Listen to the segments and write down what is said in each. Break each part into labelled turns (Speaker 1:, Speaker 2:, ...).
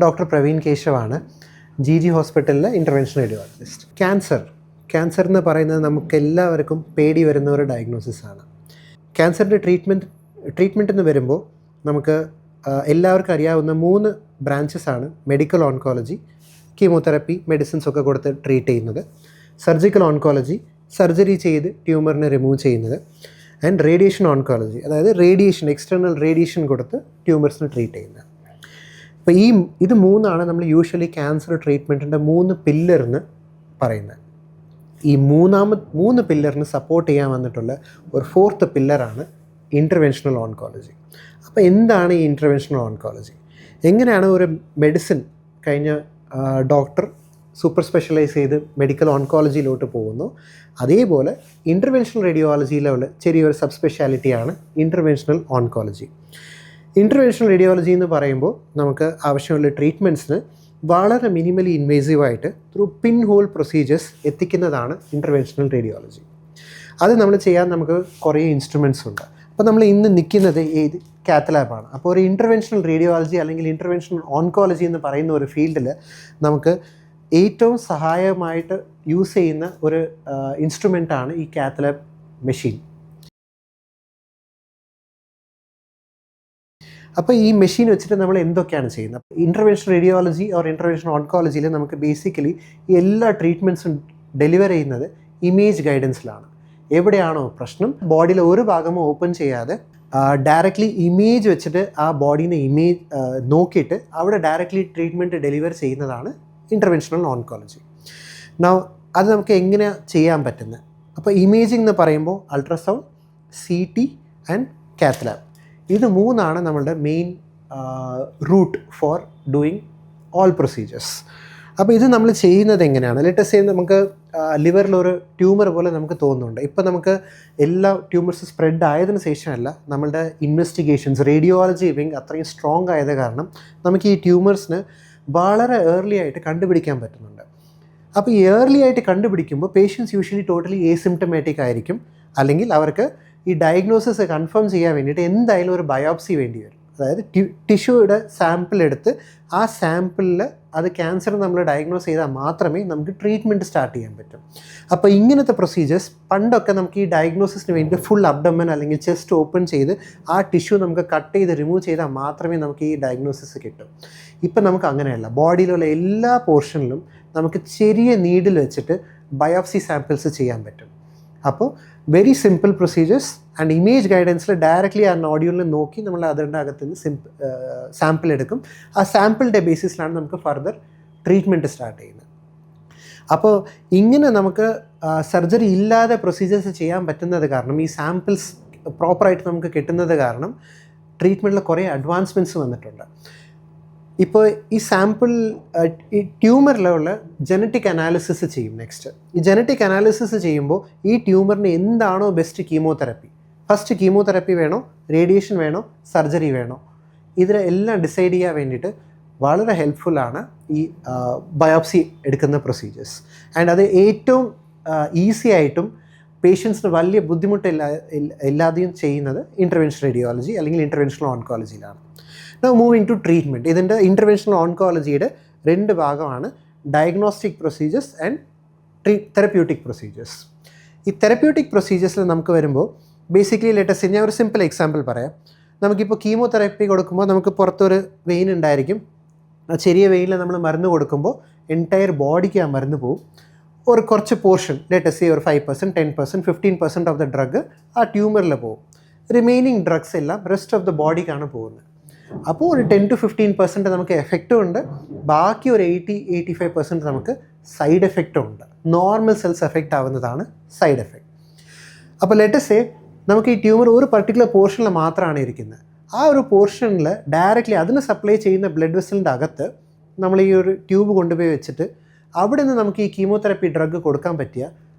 Speaker 1: Doctor Praveen കേശവാണ്, GG ഹോസ്പിറ്റലിലെ intervention radiologist. Cancer എന്ന് പറയുന്നത് നമുക്ക് എല്ലാവർക്കും പേടി വരുന്ന ഒരു ഡയഗ്നോസിസാണ്. ക്യാൻസറിൻ്റെ ട്രീറ്റ്മെൻറ്റ് എന്ന് വരുമ്പോൾ നമുക്ക് എല്ലാവർക്കും അറിയാവുന്ന 3 ബ്രാഞ്ചസാണ്: മെഡിക്കൽ ഓൺകോളജി, കീമോതെറപ്പി, മെഡിസിൻസ് ഒക്കെ കൊടുത്ത് ട്രീറ്റ് ചെയ്യുന്നത്; സർജിക്കൽ ഓൺകോളജി, സർജറി ചെയ്ത് ട്യൂമറിനെ റിമൂവ് ചെയ്യുന്നത്; ആൻഡ് റേഡിയേഷൻ ഓൺകോളജി, അതായത് എക്സ്റ്റേണൽ റേഡിയേഷൻ കൊടുത്ത് ട്യൂമേഴ്സിനെ ട്രീറ്റ് ചെയ്യുന്നത്. അപ്പോൾ ഇത് 3 നമ്മൾ യൂഷ്വലി ക്യാൻസർ ട്രീറ്റ്മെൻറ്റിൻ്റെ 3 പില്ലറിന് പറയുന്നത്. ഈ 3 പില്ലറിന് സപ്പോർട്ട് ചെയ്യാൻ വന്നിട്ടുള്ള ഒരു 4th പില്ലറാണ് ഇൻ്റർവെൻഷണൽ ഓൺകോളജി. അപ്പോൾ എന്താണ് ഈ ഇൻ്റർവെൻഷണൽ ഓൺകോളജി? എങ്ങനെയാണ് ഒരു മെഡിസിൻ കഴിഞ്ഞ ഡോക്ടർ സൂപ്പർ സ്പെഷ്യലൈസ് ചെയ്ത് മെഡിക്കൽ ഓൺകോളജിയിലോട്ട് പോകുന്നു, അതേപോലെ ഇൻ്റർവെൻഷണൽ റേഡിയോളജിയിലുള്ള ചെറിയൊരു സബ് സ്പെഷ്യാലിറ്റിയാണ് ഇൻ്റർവെൻഷണൽ ഓൺകോളജി. ഇൻ്റർവെൻഷണൽ റേഡിയോളജി എന്ന് പറയുമ്പോൾ നമുക്ക് ആവശ്യമുള്ള ട്രീറ്റ്മെൻറ്റ്സിന് വളരെ മിനിമലി ഇൻവേസീവായിട്ട് ത്രൂ പിൻ ഹോൾ പ്രൊസീജിയേഴ്സ് എത്തിക്കുന്നതാണ് ഇൻ്റർവെൻഷണൽ റേഡിയോളജി. അത് നമ്മൾ ചെയ്യാൻ നമുക്ക് കുറേ ഇൻസ്ട്രുമെൻറ്റ്സ് ഉണ്ട്. അപ്പോൾ നമ്മൾ ഇന്ന് നിൽക്കുന്നത് കാത്ത് ലാബാണ്. അപ്പോൾ ഒരു ഇൻ്റർവെൻഷണൽ റേഡിയോളജി അല്ലെങ്കിൽ ഇൻ്റർവെൻഷണൽ ഓൺകോളജി എന്ന് പറയുന്ന ഒരു ഫീൽഡിൽ നമുക്ക് ഏറ്റവും സഹായമായിട്ട് യൂസ് ചെയ്യുന്ന ഒരു ഇൻസ്ട്രുമെൻ്റാണ് ഈ കാത്ത് ലാബ് മെഷീൻ. അപ്പോൾ ഈ മെഷീൻ വെച്ചിട്ട് നമ്മൾ എന്തൊക്കെയാണ് ചെയ്യുന്നത്? ഇൻ്റർവെൻഷണൽ റേഡിയോളജി ഓർ ഇൻ്റർവെൻഷണൽ ഓൺകോളജിയിൽ നമുക്ക് ബേസിക്കലി എല്ലാ ട്രീറ്റ്മെൻറ്റ്സും ഡെലിവർ ചെയ്യുന്നത് ഇമേജ് ഗൈഡൻസിലാണ്. എവിടെയാണോ പ്രശ്നം, ബോഡിയിലെ ഒരു ഭാഗമോ ഓപ്പൺ ചെയ്യാതെ ഡയറക്റ്റ്ലി ഇമേജ് വെച്ചിട്ട് ആ ബോഡീനെ നോക്കിയിട്ട് അവിടെ ഡയറക്റ്റ്ലി ട്രീറ്റ്മെൻറ്റ് ഡെലിവർ ചെയ്യുന്നതാണ് ഇൻ്റർവെൻഷണൽ ഓൺകോളജി. അത് നമുക്ക് എങ്ങനെ ചെയ്യാൻ പറ്റുന്നത്? അപ്പോൾ ഇമേജിംഗ് എന്ന് പറയുമ്പോൾ ultrasound, CT and cath lab, ഇത് 3 നമ്മളുടെ main route for doing all procedures. അപ്പോൾ ഇത് നമ്മൾ ചെയ്യുന്നത് എങ്ങനെയാണ്? ലെറ്റസ് സേ നമുക്ക് ലിവറിലൊരു ട്യൂമർ പോലെ നമുക്ക് തോന്നുന്നുണ്ട്. ഇപ്പോൾ നമുക്ക് എല്ലാ ട്യൂമേഴ്സ് സ്പ്രെഡ് ആയതിനു ശേഷമല്ല, നമ്മളുടെ ഇൻവെസ്റ്റിഗേഷൻസ്, റേഡിയോളജി വിങ് അത്രയും സ്ട്രോങ് ആയത് കാരണം നമുക്ക് ഈ ട്യൂമേഴ്സിന് വളരെ ഏർലി ആയിട്ട് കണ്ടുപിടിക്കാൻ പറ്റുന്നുണ്ട്. അപ്പോൾ ഈ ഏർലി ആയിട്ട് കണ്ടുപിടിക്കുമ്പോൾ പേഷ്യൻസ് യൂഷ്വലി ടോട്ടലി ഏസിംപ്റ്റമാറ്റിക് ആയിരിക്കും, അല്ലെങ്കിൽ അവർക്ക് ഈ ഡയഗ്നോസിസ് കൺഫേം ചെയ്യാൻ വേണ്ടിയിട്ട് എന്തായാലും ഒരു ബയോപ്സി വേണ്ടി വരും. അതായത് ടിഷ്യൂയുടെ സാമ്പിൾ എടുത്ത് ആ സാമ്പിളിൽ അത് ക്യാൻസർ നമ്മൾ ഡയഗ്നോസ് ചെയ്താൽ മാത്രമേ നമുക്ക് ട്രീറ്റ്മെൻറ്റ് സ്റ്റാർട്ട് ചെയ്യാൻ പറ്റും. അപ്പോൾ ഇങ്ങനത്തെ പ്രൊസീജിയേഴ്സ് പണ്ടൊക്കെ നമുക്ക് ഈ ഡയഗ്നോസിസിന് വേണ്ടി ഫുൾ അബ്ഡമൻ അല്ലെങ്കിൽ ചെസ്റ്റ് ഓപ്പൺ ചെയ്ത് ആ ടിഷ്യൂ നമുക്ക് കട്ട് ചെയ്ത് റിമൂവ് ചെയ്താൽ മാത്രമേ നമുക്ക് ഈ ഡയഗ്നോസിസ് കിട്ടും. ഇപ്പം നമുക്ക് അങ്ങനെയല്ല. ബോഡിയിലുള്ള എല്ലാ പോർഷനിലും നമുക്ക് ചെറിയ നീഡിൽ വെച്ചിട്ട് ബയോപ്സി സാമ്പിൾസ് ചെയ്യാൻ പറ്റും. അപ്പോൾ very simple procedures and image ഗൈഡൻസിൽ ഡയറക്റ്റ്ലി ആ നോഡ്യൂളിൽ നോക്കി നമ്മൾ അതിൻ്റെ അകത്ത് നിന്ന് സാമ്പിൾ എടുക്കും. ആ സാമ്പിളിൻ്റെ ബേസിസിലാണ് നമുക്ക് ഫർദർ ട്രീറ്റ്മെൻറ്റ് സ്റ്റാർട്ട് ചെയ്യുന്നത്. അപ്പോൾ ഇങ്ങനെ നമുക്ക് സർജറി ഇല്ലാതെ പ്രൊസീജിയേഴ്സ് ചെയ്യാൻ പറ്റുന്നത് കാരണം, ഈ സാമ്പിൾസ് പ്രോപ്പറായിട്ട് നമുക്ക് കിട്ടുന്നത് കാരണം ട്രീറ്റ്മെൻറ്റിൽ കുറേ അഡ്വാൻസ്മെൻറ്റ്സ് വന്നിട്ടുണ്ട്. ഇപ്പോൾ ഈ സാമ്പിൾ ഈ ട്യൂമറിലുള്ള ജനറ്റിക് അനാലിസിസ് ചെയ്യും. നെക്സ്റ്റ് ഈ ജനറ്റിക് അനാലിസിസ് ചെയ്യുമ്പോൾ ഈ ട്യൂമറിന് എന്താണോ ബെസ്റ്റ് കീമോതെറപ്പി, ഫസ്റ്റ് കീമോതെറപ്പി വേണോ, റേഡിയേഷൻ വേണോ, സർജറി വേണോ, ഇതിലെല്ലാം ഡിസൈഡ് ചെയ്യാൻ വേണ്ടിയിട്ട് വളരെ ഹെൽപ്ഫുള്ളാണ് ഈ ബയോപ്സി എടുക്കുന്ന പ്രൊസീജിയേഴ്സ്. ആൻഡ് അത് ഏറ്റവും ഈസി ആയിട്ടും പേഷ്യൻസിന് വലിയ ബുദ്ധിമുട്ടില്ലാതെയും ചെയ്യുന്നത് ഇൻ്റർവെൻഷണൽ റേഡിയോളജി അല്ലെങ്കിൽ ഇൻ്റർവെൻഷണൽ ഓൺകോളജിയിലാണ്. Now moving to treatment. ഇതിൻ്റെ ഇൻ്റർവെൻഷണൽ ഓൺകോളജിയുടെ 2 ഭാഗമാണ്: diagnostic procedures and therapeutic procedures. ഈ തെറപ്യൂട്ടിക് പ്രൊസീജിയേഴ്സിൽ നമുക്ക് വരുമ്പോൾ ബേസിക്കലി ലെറ്റസ് ഞാൻ ഒരു സിമ്പിൾ എക്സാമ്പിൾ പറയാം. നമുക്കിപ്പോൾ കീമോതെറപ്പി കൊടുക്കുമ്പോൾ നമുക്ക് പുറത്തൊരു വെയിൻ ഉണ്ടായിരിക്കും. ആ ചെറിയ വെയിനിൽ നമ്മൾ മരുന്ന് കൊടുക്കുമ്പോൾ എൻറ്റയർ ബോഡിക്ക് ആ മരുന്ന് പോകും. കുറച്ച് പോർഷൻ, ലെറ്റസ് ഒരു 5%, 10%, 15% ഓഫ് ദ ഡ്രഗ് ആ ട്യൂമറിൽ പോകും. റിമൈനിങ് ഡ്രഗ്സ് എല്ലാം റെസ്റ്റ് ഓഫ് ദ ബോഡിക്കാണ് പോകുന്നത്. അപ്പോൾ ഒരു 10 to 15% നമുക്ക് എഫക്റ്റും ഉണ്ട്, ബാക്കി ഒരു 80-85% നമുക്ക് സൈഡ് എഫക്റ്റും ഉണ്ട്. നോർമൽ സെൽസ് എഫക്റ്റ് ആവുന്നതാണ് സൈഡ് എഫക്റ്റ്. അപ്പോൾ ലെറ്റസ് സേ നമുക്ക് ഈ ട്യൂമർ ഒരു പർട്ടിക്കുലർ പോർഷനിൽ മാത്രമാണ് ഇരിക്കുന്നത്. ആ ഒരു പോർഷനിൽ ഡയറക്റ്റ്ലി അതിന് സപ്ലൈ ചെയ്യുന്ന ബ്ലഡ് വെസലിൻ്റെ അകത്ത് നമ്മൾ ഈ ഒരു ട്യൂബ് കൊണ്ടുപോയി വെച്ചിട്ട് അവിടെ നിന്ന് നമുക്ക് ഈ കീമോതെറപ്പി ഡ്രഗ് കൊടുക്കാൻ പറ്റിയ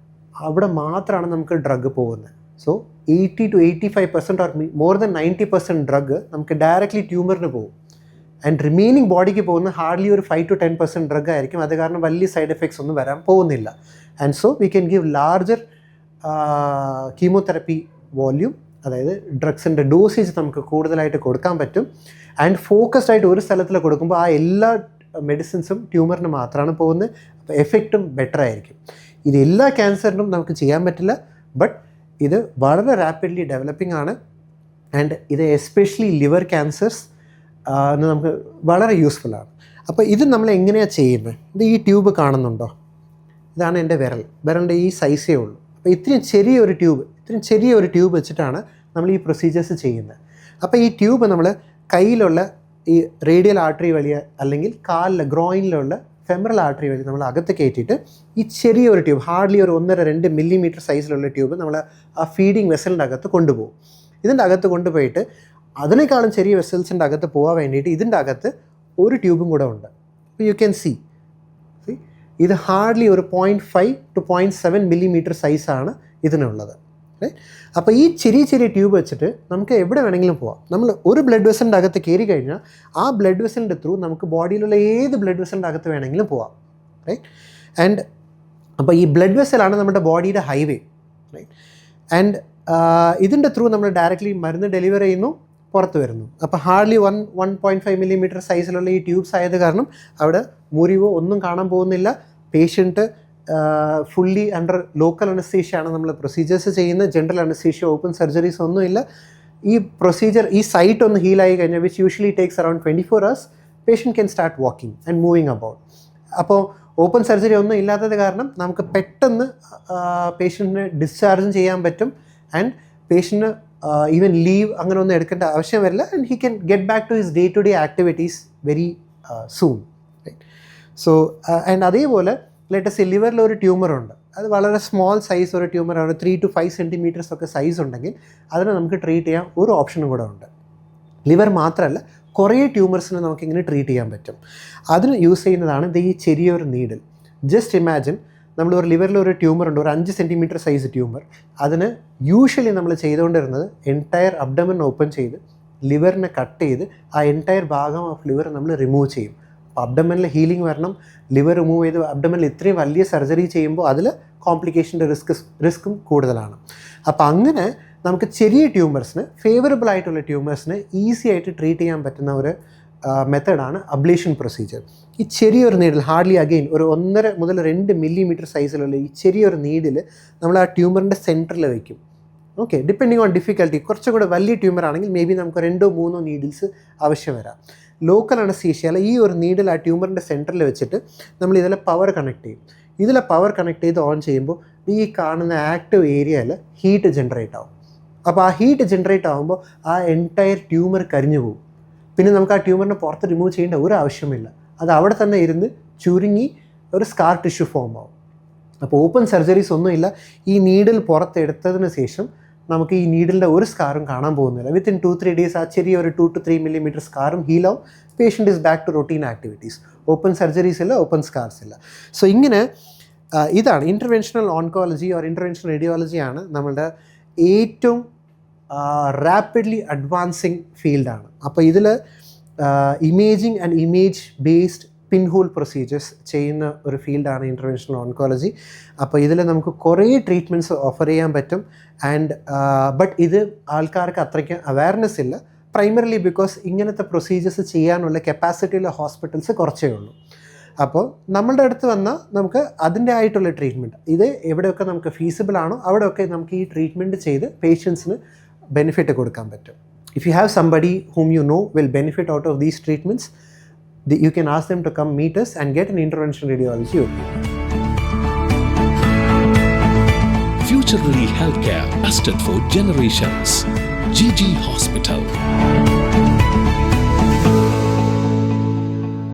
Speaker 1: അവിടെ മാത്രമാണ് നമുക്ക് ഡ്രഗ് പോകുന്നത്. So 80 to 85% or more than 90% drug നമുക്ക് ഡയറക്റ്റ്ലി ട്യൂമറിന് പോകും. ആൻഡ് റിമൈനിങ് ബോഡിക്ക് പോകുന്ന ഹാർഡ്ലി ഒരു 5 to 10% ഡ്രഗ് ആയിരിക്കും. അത് കാരണം വലിയ സൈഡ് എഫക്ട്സ് ഒന്നും വരാൻ പോകുന്നില്ല. And so we can give larger chemotherapy volume അതായത് ഡ്രഗ്സിൻ്റെ ഡോസേജ് നമുക്ക് കൂടുതലായിട്ട് കൊടുക്കാൻ പറ്റും. ആൻഡ് ഫോക്കസ്ഡ് ആയിട്ട് ഒരു സ്ഥലത്തിൽ കൊടുക്കുമ്പോൾ ആ എല്ലാ മെഡിസിൻസും ട്യൂമറിന് മാത്രമാണ് പോകുന്നത്. അപ്പോൾ എഫക്റ്റും ബെറ്റർ ആയിരിക്കും. ഇത് എല്ലാ ക്യാൻസറിനും നമുക്ക് ചെയ്യാൻ പറ്റില്ല, ബട്ട് ഇത് വളരെ റാപ്പിഡ്ലി ഡെവലപ്പിംഗ് ആണ്. ആൻഡ് ഇത് എസ്പെഷ്യലി ലിവർ ക്യാൻസേഴ്സ് നമുക്ക് വളരെ യൂസ്ഫുള്ളാണ്. അപ്പോൾ ഇത് നമ്മൾ എങ്ങനെയാണ് ചെയ്യുന്നത്? ഇത് ഈ ട്യൂബ് കാണുന്നുണ്ടോ? ഇതാണ് എൻ്റെ വിരലിൻ്റെ ഈ സൈസേ ഉള്ളൂ. അപ്പോൾ ഇത്രയും ചെറിയൊരു ട്യൂബ് വെച്ചിട്ടാണ് നമ്മൾ ഈ പ്രൊസീജിയേഴ്സ് ചെയ്യുന്നത്. അപ്പോൾ ഈ ട്യൂബ് നമ്മൾ കയ്യിലുള്ള ഈ റേഡിയൽ ആർട്ടറി വഴി അല്ലെങ്കിൽ കാലിലെ ഗ്രോയിനിലുള്ള ഫെമറൽ ആർട്ടറി വഴി നമ്മൾ അകത്ത് കയറ്റിയിട്ട് ഈ ചെറിയൊരു ട്യൂബ്, ഹാർഡ്ലി ഒരു 1.5-2 മില്ലിമീറ്റർ സൈസിലുള്ള ട്യൂബ് നമ്മൾ ആ ഫീഡിങ് വെസലിൻ്റെ അകത്ത് കൊണ്ടുപോകും. ഇതിൻ്റെ അകത്ത് കൊണ്ടുപോയിട്ട് അതിനേക്കാളും ചെറിയ വെസൽസിൻ്റെ അകത്ത് പോകാൻ വേണ്ടിയിട്ട് ഇതിൻ്റെ അകത്ത് ഒരു ട്യൂബും കൂടെ ഉണ്ട്. അപ്പോൾ യു ക്യാൻ സീ ഇത് ഹാർഡ്ലി ഒരു 0.5 to 0.7 മില്ലിമീറ്റർ സൈസാണ് ഇതിനുള്ളത്. അപ്പോൾ ഈ ചെറിയ ട്യൂബ് വെച്ചിട്ട് നമുക്ക് എവിടെ വേണമെങ്കിലും പോവാം. നമ്മൾ ഒരു ബ്ലഡ് വെസലിൻ്റെ അകത്ത് കയറി കഴിഞ്ഞാൽ ആ ബ്ലഡ് വെസലിൻ്റെ ത്രൂ നമുക്ക് ബോഡിയിലുള്ള ഏത് ബ്ലഡ് വെസലിൻ്റെ അകത്ത് വേണമെങ്കിലും പോവാം. റൈറ്റ്. ആൻഡ് അപ്പോൾ ഈ ബ്ലഡ് വെസലാണ് നമ്മുടെ ബോഡിയുടെ ഹൈവേ. റൈറ്റ്. ആൻഡ് ഇതിൻ്റെ ത്രൂ നമ്മൾ ഡയറക്റ്റ്ലി മരുന്ന് ഡെലിവർ ചെയ്യുന്നു, പുറത്ത് വരുന്നു. അപ്പോൾ ഹാർഡ്ലി 1.5 മില്ലിമീറ്റർ സൈസിലുള്ള ഈ ട്യൂബ്സ് ആയത് കാരണം അവിടെ മുറിവോ ഒന്നും കാണാൻ പോകുന്നില്ല. പേഷ്യൻറ്റ് ഫുള്ളി അണ്ടർ ലോക്കൽ അനസ്തീഷ്യയാണ് നമ്മൾ പ്രൊസീജിയേഴ്സ് ചെയ്യുന്നത്. ജനറൽ അനസ്തീഷ്യ, ഓപ്പൺ സർജറീസ് ഒന്നുമില്ല. ഈ പ്രൊസീജിയർ, ഈ സൈറ്റ് ഒന്ന് ഹീലായി കഴിഞ്ഞാൽ, which usually takes around 24 hours, patient can start walking and moving about. അപ്പോൾ ഓപ്പൺ സർജറി ഒന്നും ഇല്ലാത്തത് കാരണം നമുക്ക് പെട്ടെന്ന് പേഷ്യൻറ്റിനെ ഡിസ്ചാർജും ചെയ്യാൻ പറ്റും. ആൻഡ് പേഷ്യൻറ്റിന് ഈവൻ ലീവ് അങ്ങനെ ഒന്നും എടുക്കേണ്ട ആവശ്യം വരില്ല. And he can get back to his day to day activities very soon. Right. So and അതേപോലെ ലെറ്റസ് ലിവറിൽ ഒരു ട്യൂമറുണ്ട്, അത് വളരെ സ്മോൾ സൈസ് ഒരു ട്യൂമറാണ്, 3 to 5 സെൻറ്റിമീറ്റേഴ്സ് ഒക്കെ സൈസ് ഉണ്ടെങ്കിൽ അതിനെ നമുക്ക് ട്രീറ്റ് ചെയ്യാൻ ഒരു ഓപ്ഷനും കൂടെ ഉണ്ട്. ലിവർ മാത്രമല്ല, കുറേ ട്യൂമേഴ്സിനെ നമുക്കിങ്ങനെ ട്രീറ്റ് ചെയ്യാൻ പറ്റും. അതിന് യൂസ് ചെയ്യുന്നതാണ് ഇത് ഈ ചെറിയൊരു നീഡിൽ. ജസ്റ്റ് ഇമാജിൻ, നമ്മളൊരു ലിവറിൽ ഒരു ട്യൂമറുണ്ട്, ഒരു 5 സെൻറ്റിമീറ്റർ സൈസ് ട്യൂമർ. അതിന് യൂഷ്വലി നമ്മൾ ചെയ്തുകൊണ്ടിരുന്നത് എൻറ്റയർ അബ്ഡമൻ ഓപ്പൺ ചെയ്ത് ലിവറിനെ കട്ട് ചെയ്ത് ആ എൻറ്റയർ ഭാഗം ഓഫ് ലിവർ നമ്മൾ റിമൂവ് ചെയ്യും. അപ്പോൾ അബ്ഡമനിൽ ഹീലിംഗ് വരണം. ലിവർ റിമൂവ് ചെയ്ത് അബ്ഡമനിൽ ഇത്രയും വലിയ സർജറി ചെയ്യുമ്പോൾ അതിൽ കോംപ്ലിക്കേഷൻ്റെ റിസ്ക്കും കൂടുതലാണ്. അപ്പോൾ അങ്ങനെ നമുക്ക് ചെറിയ ട്യൂമേഴ്സിന്, ഫേവറബിൾ ആയിട്ടുള്ള ട്യൂമേഴ്സിന് ഈസി ആയിട്ട് ട്രീറ്റ് ചെയ്യാൻ പറ്റുന്ന ഒരു മെത്തേഡാണ് അബ്ലേഷൻ പ്രൊസീജിയർ. ഈ ചെറിയൊരു നീഡിൽ, ഹാർഡ്ലി അഗെയിൻ ഒരു 1.5 മുതൽ 2 മില്ലിമീറ്റർ സൈസിലുള്ള ഈ ചെറിയൊരു നീഡിൽ നമ്മൾ ആ ട്യൂമറിൻ്റെ സെൻറ്ററിൽ വയ്ക്കും. Okay, depending on difficulty. കുറച്ചും കൂടെ വലിയ ട്യൂമർ ആണെങ്കിൽ മേ ബി നമുക്ക് 2-3 നീഡിൽസ് ആവശ്യം വരാം. ലോക്കൽ അനസ്തീഷ്യയിൽ ഈ ഒരു നീഡിൽ ആ ട്യൂമറിൻ്റെ സെൻറ്ററിൽ വെച്ചിട്ട് നമ്മൾ ഇതിലെ പവർ കണക്ട് ചെയ്യും. ഇതിലെ പവർ കണക്ട് ചെയ്ത് ഓൺ ചെയ്യുമ്പോൾ ഈ കാണുന്ന ആക്റ്റീവ് ഏരിയയിൽ ഹീറ്റ് ജനറേറ്റ് ആവും. അപ്പോൾ ആ ഹീറ്റ് ജനറേറ്റ് ആകുമ്പോൾ ആ എൻറ്റയർ ട്യൂമർ കരിഞ്ഞു പോകും. പിന്നെ നമുക്ക് ആ ട്യൂമറിനെ പുറത്ത് റിമൂവ് ചെയ്യേണ്ട ഒരു ആവശ്യമില്ല. അത് അവിടെ തന്നെ ഇരുന്ന് ചുരുങ്ങി ഒരു സ്കാർ ടിഷ്യൂ ഫോം ആവും. അപ്പോൾ ഓപ്പൺ സർജറീസ് ഒന്നുമില്ല. ഈ നീഡിൽ പുറത്തെടുത്തതിന് ശേഷം നമുക്ക് ഈ നീഡിലിൻ്റെ ഒരു സ്കാറും കാണാൻ പോകുന്നില്ല. വിത്തിൻ 2-3 days ആ ചെറിയ ഒരു 2 to 3 മില്ലിമീറ്റർ സ്കാറും ഹീലാവും. Patient is back to routine activities. Open surgeries ഇല്ല, ഓപ്പൺ സ്കാർസ് ഇല്ല. സോ ഇങ്ങനെ ഇതാണ് ഇൻ്റർവെൻഷണൽ ഓൺകോളജി ഓർ ഇൻ്റർവെൻഷണൽ റേഡിയോളജിയാണ് നമ്മളുടെ ഏറ്റവും റാപ്പിഡ്ലി അഡ്വാൻസിങ് ഫീൽഡാണ്. അപ്പോൾ ഇതിൽ imaging and image based pin hole procedures ചെയ്യുന്ന ഒരു ഫീൽഡാണ് ഇൻ്റർവെൻഷണൽ ഓൺകോളജി. അപ്പോൾ ഇതിൽ നമുക്ക് കുറേ ട്രീറ്റ്മെൻറ്റ്സ് ഓഫർ ചെയ്യാൻ പറ്റും. ആൻഡ് ബട്ട് ഇത് ആൾക്കാർക്ക് അത്രയ്ക്ക് അവയർനെസ് ഇല്ല, പ്രൈമറിലി ബിക്കോസ് ഇങ്ങനത്തെ പ്രൊസീജിയേഴ്സ് ചെയ്യാനുള്ള കപ്പാസിറ്റിയുള്ള ഹോസ്പിറ്റൽസ് കുറച്ചേ ഉള്ളൂ. അപ്പോൾ നമ്മളുടെ അടുത്ത് വന്നാൽ നമുക്ക് അതിൻ്റെ ആയിട്ടുള്ള ട്രീറ്റ്മെൻറ്റ്, ഇത് എവിടെയൊക്കെ നമുക്ക് ഫീസിബിൾ ആണോ അവിടെയൊക്കെ നമുക്ക് ഈ ട്രീറ്റ്മെൻറ്റ് ചെയ്ത് പേഷ്യൻസിന് ബെനിഫിറ്റ് കൊടുക്കാൻ പറ്റും. If you have somebody whom you know will benefit out of these treatments, you can ask them to come meet us and get an interventional radiology opinion.
Speaker 2: Future Ready Healthcare, trusted for generations. GG Hospital.